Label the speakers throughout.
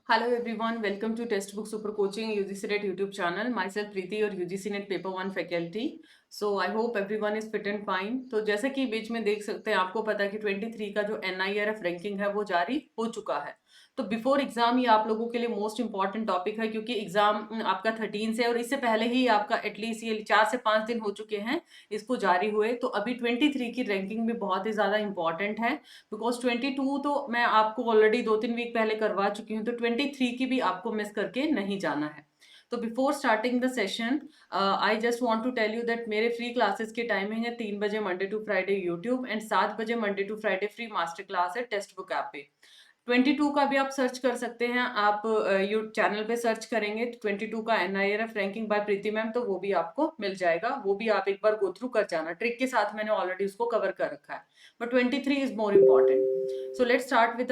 Speaker 1: Hello everyone, welcome to Textbook Super Coaching UGC NET YouTube channel. Myself Preeti और UGC NET Paper 1 faculty. So I hope everyone is fit and fine. तो जैसे कि बीच में देख सकते हैं, आपको पता है कि 23 का जो NIRF रैंकिंग है वो जारी हो चुका है। तो बिफोर एग्जाम ये आप लोगों के लिए मोस्ट इंपॉर्टेंट टॉपिक है, क्योंकि एग्जाम आपका 13 से और इससे पहले ही आपका एटलीस्ट ये 4 से 5 दिन हो चुके हैं इसको जारी हुए। तो अभी 23 की रैंकिंग भी बहुत ही ज़्यादा इंपॉर्टेंट है, बिकॉज 22 तो मैं आपको ऑलरेडी 2-3 वीक पहले करवा चुकी हूँ, तो 23 की भी आपको मिस करके नहीं जाना है। तो before starting the session I just want to tell you that मेरे फ्री क्लासेस की टाइमिंग है 3 बजे Monday to Friday YouTube and 7 बजे Monday to Friday free master class है टेक्स्ट बुक ऐप पे। 22 का भी आप सर्च कर सकते हैं, आप यू चैनल पे सर्च करेंगे 22 का NIRF रैंकिंग बाय प्रीति मैम, तो वो भी आपको मिल जाएगा। वो भी आप एक बार गो थ्रू कर जाना, ट्रिक के साथ मैंने ऑलरेडी उसको कवर कर रखा है, but 23 is more important. So let's start with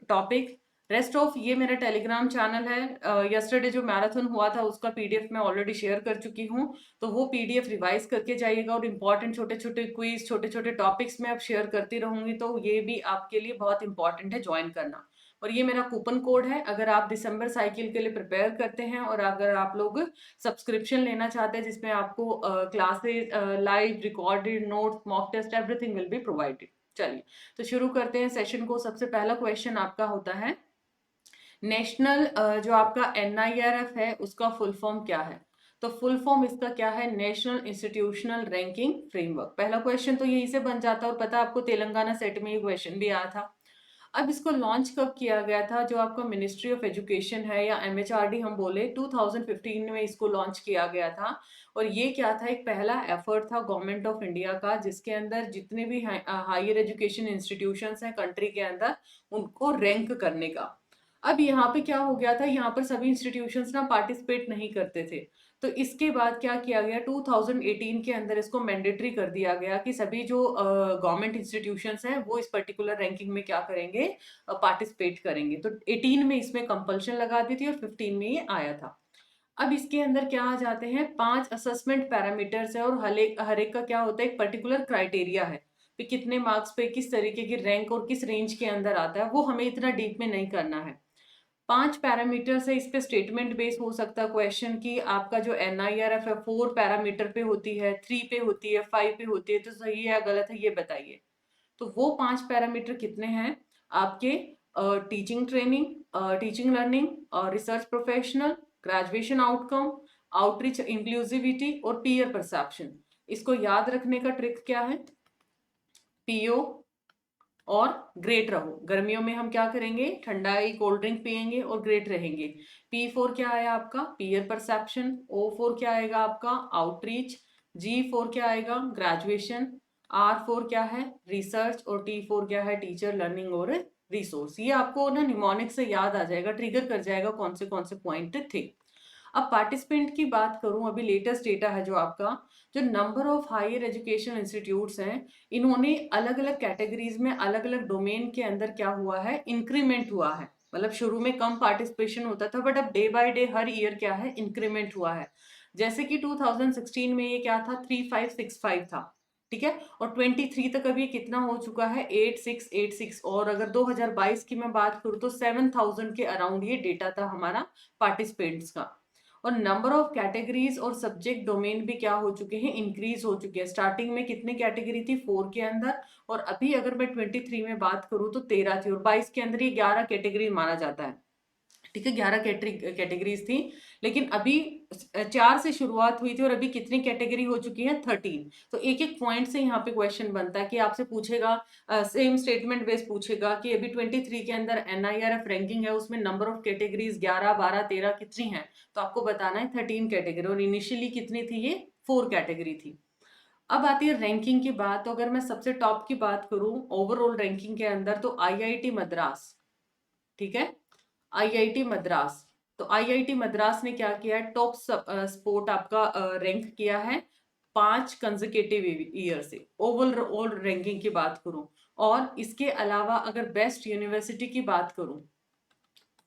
Speaker 1: topic. Rest of ये मेरा टेलीग्राम चैनल है। यस्टरडे जो मैराथन हुआ था उसका PDF मैं ऑलरेडी शेयर कर चुकी हूँ, तो वो PDF रिवाइज करके जाइएगा और इंपॉर्टेंट छोटे छोटे क्विज, छोटे छोटे टॉपिक्स में अब शेयर करती रहूंगी, तो ये भी आपके लिए बहुत इंपॉर्टेंट है ज्वाइन करना। और ये मेरा कूपन कोड है, अगर आप दिसंबर साइकिल के लिए प्रिपेयर करते हैं और अगर आप लोग सब्सक्रिप्शन लेना चाहते हैं जिसमें आपको classes, live recorded notes, mock test, everything will be provided. चलिए तो शुरू करते हैं सेशन को। सबसे पहला क्वेश्चन आपका होता है, नेशनल जो आपका NIRF है उसका फुल फॉर्म क्या है? तो फुल फॉर्म इसका क्या है? National institutional ranking framework. पहला क्वेश्चन तो यही से बन जाता है, और पता है आपको तेलंगाना सेट में ये क्वेश्चन भी आया था। अब इसको लॉन्च कब किया गया था? जो आपका मिनिस्ट्री ऑफ एजुकेशन है या MHRD हम बोले, 2015 में इसको लॉन्च किया गया था। और ये क्या था? एक पहला एफर्ट था गवर्नमेंट ऑफ इंडिया का, जिसके अंदर जितने भी हायर एजुकेशन इंस्टीट्यूशंस हैं कंट्री के अंदर, उनको रैंक करने का। अब यहाँ पे क्या हो गया था, यहाँ पर सभी इंस्टीट्यूशंस ना पार्टिसिपेट नहीं करते थे। तो इसके बाद क्या किया गया, 2018 के अंदर इसको मैंडेटरी कर दिया गया कि सभी जो गवर्नमेंट इंस्टीट्यूशंस हैं वो इस पर्टिकुलर रैंकिंग में क्या करेंगे, पार्टिसिपेट करेंगे। तो 18 में इसमें कंपल्शन लगा दी थी और 15 में ये आया था। अब इसके अंदर क्या आ जाते हैं, 5 असेसमेंट पैरामीटर्स है और हर एक का क्या होता है, एक पर्टिकुलर क्राइटेरिया है कि कितने मार्क्स पे किस तरीके की रैंक और किस रेंज के अंदर आता है, वो हमें इतना डीप में नहीं करना है। 5 पैरामीटर्स है, इस पे स्टेटमेंट बेस हो सकता है क्वेश्चन की। आपका जो NIRF है 4 पैरामीटर पे होती है, 3 पे होती है, 5 पे होती है, तो सही है गलत है ये बताइए। तो वो 5 पैरामीटर कितने हैं आपके? Teaching training, teaching learning, research professional, graduation outcome, outreach inclusivity और पीयर परसेप्शन। इसको याद रखने का ट्रिक क्या है? PO और ग्रेट रहो। गर्मियों में हम क्या करेंगे, ठंडाई कोल्ड ड्रिंक पियेंगे और ग्रेट रहेंगे। P4 क्या आया आपका? Peer perception. O4 क्या आएगा आपका? आउटरीच। G4 क्या आएगा? ग्रेजुएशन। R4 क्या है? रिसर्च। और T4 क्या है? टीचर लर्निंग और रिसोर्स। ये आपको ना निमोनिक से याद आ जाएगा, ट्रिगर कर जाएगा कौन से पॉइंट थे। अब पार्टिसिपेंट की बात करूं, अभी लेटेस्ट डेटा है जो आपका, जो number of higher education institutes हैं, इन्होंने अलग अलग कैटेगरीज में अलग अलग डोमेन के अंदर क्या हुआ है, इंक्रीमेंट हुआ है। मतलब शुरू में कम पार्टिसिपेशन होता था, बट अब day by day her year क्या है, इंक्रीमेंट हुआ है। जैसे कि 2016 में ये क्या था, 3565 था, ठीक है, और 23 तक अभी कितना हो चुका है, 8686। और अगर 2022 की मैं बात करूँ तो 7000 के अराउंड ये डेटा था हमारा पार्टिसिपेंट्स का। और नंबर ऑफ कैटेगरीज और सब्जेक्ट डोमेन भी क्या हो चुके हैं, इंक्रीज हो चुके हैं। स्टार्टिंग में कितनी कैटेगरी थी, 4 के अंदर, और अभी अगर मैं 23 में बात करूं तो 13 थी, और 22 के अंदर ये 11 कैटेगरी माना जाता है, ठीक है, 11 कैटेगरीज थी। लेकिन अभी 4 से शुरुआत हुई थी और अभी कितनी कैटेगरी हो चुकी है, 13। तो एक एक पॉइंट से यहाँ पे क्वेश्चन बनता है कि आपसे पूछेगा, सेम स्टेटमेंट बेस पूछेगा कि अभी 23 के अंदर NIRF रैंकिंग है, उसमें नंबर ऑफ कैटेगरीज 11, 12, 13 कितनी है, तो आपको बताना है 13 कैटेगरी, और इनिशियली कितनी थी, ये 4 कैटेगरी थी। अब आती है रैंकिंग की बात। तो अगर मैं सबसे टॉप की बात करूं ओवरऑल रैंकिंग के अंदर, तो IIT मद्रास, ठीक है, IIT मद्रास। तो IIT मद्रास ने क्या किया है, टॉप स्पोर्ट आपका रैंक किया है 5 कंसेक्यूटिव ईयर से, ओवरऑल रैंकिंग की बात करूं। और इसके अलावा अगर बेस्ट यूनिवर्सिटी की बात करूं,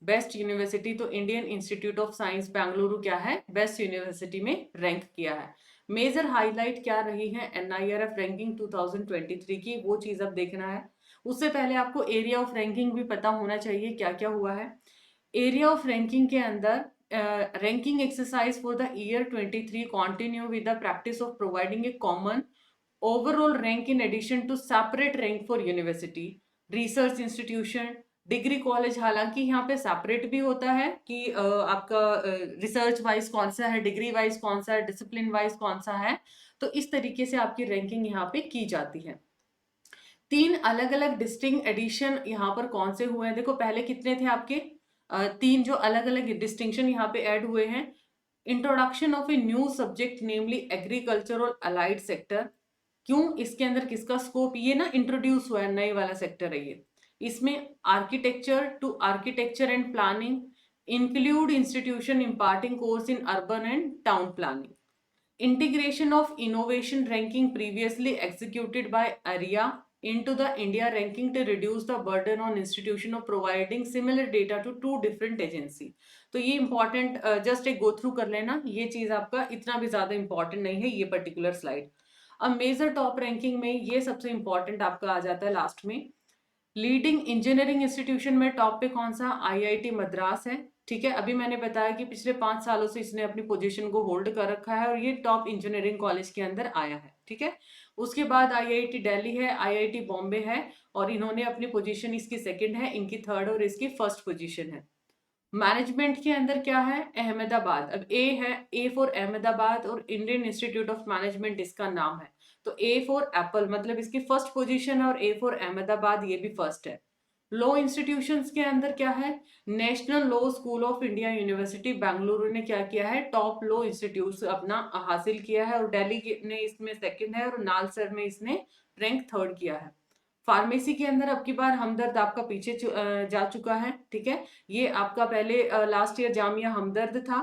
Speaker 1: बेस्ट यूनिवर्सिटी तो Indian institute of science Bengaluru क्या है, बेस्ट यूनिवर्सिटी में रैंक किया है। मेजर हाईलाइट क्या रही है NIRF रैंकिंग 2023 की, वो चीज अब देखना है। उससे पहले आपको एरिया ऑफ रैंकिंग भी पता होना चाहिए क्या क्या हुआ है। एरिया ऑफ रैंकिंग के अंदर ranking exercise for the year 23 continue with the practice of providing a common overall rank in addition to separate rank for university, research institution, degree college. हालांकि यहाँ पे सेपरेट भी होता है कि आपका रिसर्च वाइज कौन सा है, डिग्री वाइज कौन सा है, डिसिप्लिन वाइज कौन सा है। तो इस तरीके से आपकी रैंकिंग यहाँ पे की जाती है। 3 अलग अलग डिस्टिंग एडिशन यहाँ पर कौन से हुए हैं, देखो पहले कितने थे आपके 3 जो अलग अलग डिस्टिंक्शन यहाँ पे ऐड हुए हैं। Introduction of a new subject namely agriculture और अलाइड सेक्टर। क्यों, इसके अंदर किसका स्कोप, ये ना इंट्रोड्यूस हुआ है, नए वाला सेक्टर है ये। इसमें architecture to architecture and planning, include institution imparting course in urban and town planning, integration of innovation ranking previously executed by ARIA into the India ranking to reduce the burden on institution of providing similar data to two different agency। तो ये important just एक go through कर लेना, ये चीज आपका इतना भी ज्यादा important नहीं है ये particular slide। अब मेजर टॉप रैंकिंग में ये सबसे इंपॉर्टेंट आपका आ जाता है लास्ट में। लीडिंग इंजीनियरिंग इंस्टीट्यूशन में टॉप पे कौन सा, आईआईटी मद्रास है। ठीक है, अभी मैंने बताया कि पिछले 5 सालों से इसने अपनी पोजीशन को होल्ड कर रखा है और ये टॉप इंजीनियरिंग कॉलेज के अंदर आया है। ठीक है, उसके बाद आईआईटी दिल्ली है, आईआईटी बॉम्बे है और इन्होंने अपनी पोजीशन, इसकी सेकंड है, इनकी थर्ड और इसकी फर्स्ट पोजीशन है। मैनेजमेंट के अंदर क्या है, अहमदाबाद। अब ए है, ए फॉर अहमदाबाद और इंडियन इंस्टीट्यूट ऑफ मैनेजमेंट इसका नाम है। तो ए फॉर एप्पल मतलब इसकी फर्स्ट पोजीशन है और ए फॉर अहमदाबाद ये भी फर्स्ट है। लॉ इंस्टीट्यूशंस के अंदर क्या है, national law school of India university Bengaluru ने क्या किया है, टॉप लॉ इंस्टीट्यूट अपना हासिल किया है और दिल्ली ने इसमें सेकंड है और नालसर में इसने रैंक थर्ड किया है। फार्मेसी के अंदर अब की बार हमदर्द आपका पीछे जा चुका है। ठीक है, ये आपका पहले लास्ट ईयर जामिया हमदर्द था।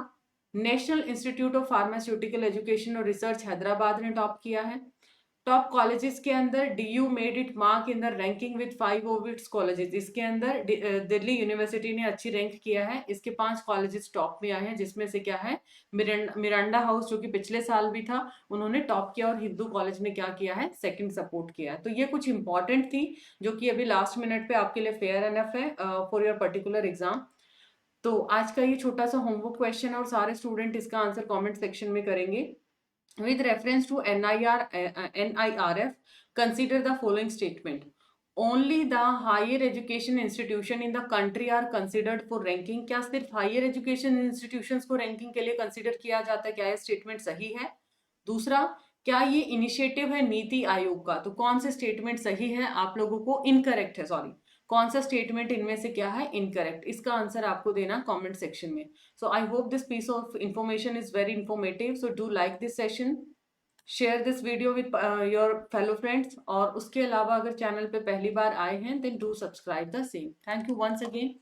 Speaker 1: National institute of pharmaceutical education और रिसर्च हैदराबाद ने टॉप किया है। टॉप कॉलेजेस के अंदर DU made it mark in the ranking with 5 of its colleges. इसके अंदर दिल्ली यूनिवर्सिटी ने अच्छी रैंक किया है, इसके 5 कॉलेजेस टॉप में आए हैं, जिसमें से क्या है, मिरांडा हाउस जो कि पिछले साल भी था उन्होंने टॉप किया और हिंदू कॉलेज ने क्या किया है, सेकंड सपोर्ट किया है। तो ये कुछ इंपॉर्टेंट थी जो कि अभी लास्ट मिनट पे आपके लिए फेयर एनफ है फॉर योर पर्टिकुलर एग्जाम। तो आज का ये छोटा सा होमवर्क क्वेश्चन और सारे स्टूडेंट इसका आंसर कमेंट सेक्शन में करेंगे। With reference to NIRF, consider the following statement. Only the higher education institution in the country are considered for ranking। क्या सिर्फ हायर एजुकेशन इंस्टीट्यूशंस को रैंकिंग के लिए कंसिडर किया जाता है, क्या यह स्टेटमेंट सही है? दूसरा, क्या ये इनिशिएटिव है नीति आयोग का? तो कौन से स्टेटमेंट सही है, आप लोगों को इनकरेक्ट है, सॉरी, कौन सा स्टेटमेंट इनमें से क्या है इनकरेक्ट, इसका आंसर आपको देना कमेंट सेक्शन में। So I hope this piece of information is very informative, so do like this session, share this video with your fellow friends, और उसके अलावा अगर चैनल पे पहली बार आए हैं then do subscribe the same. Thank you once again.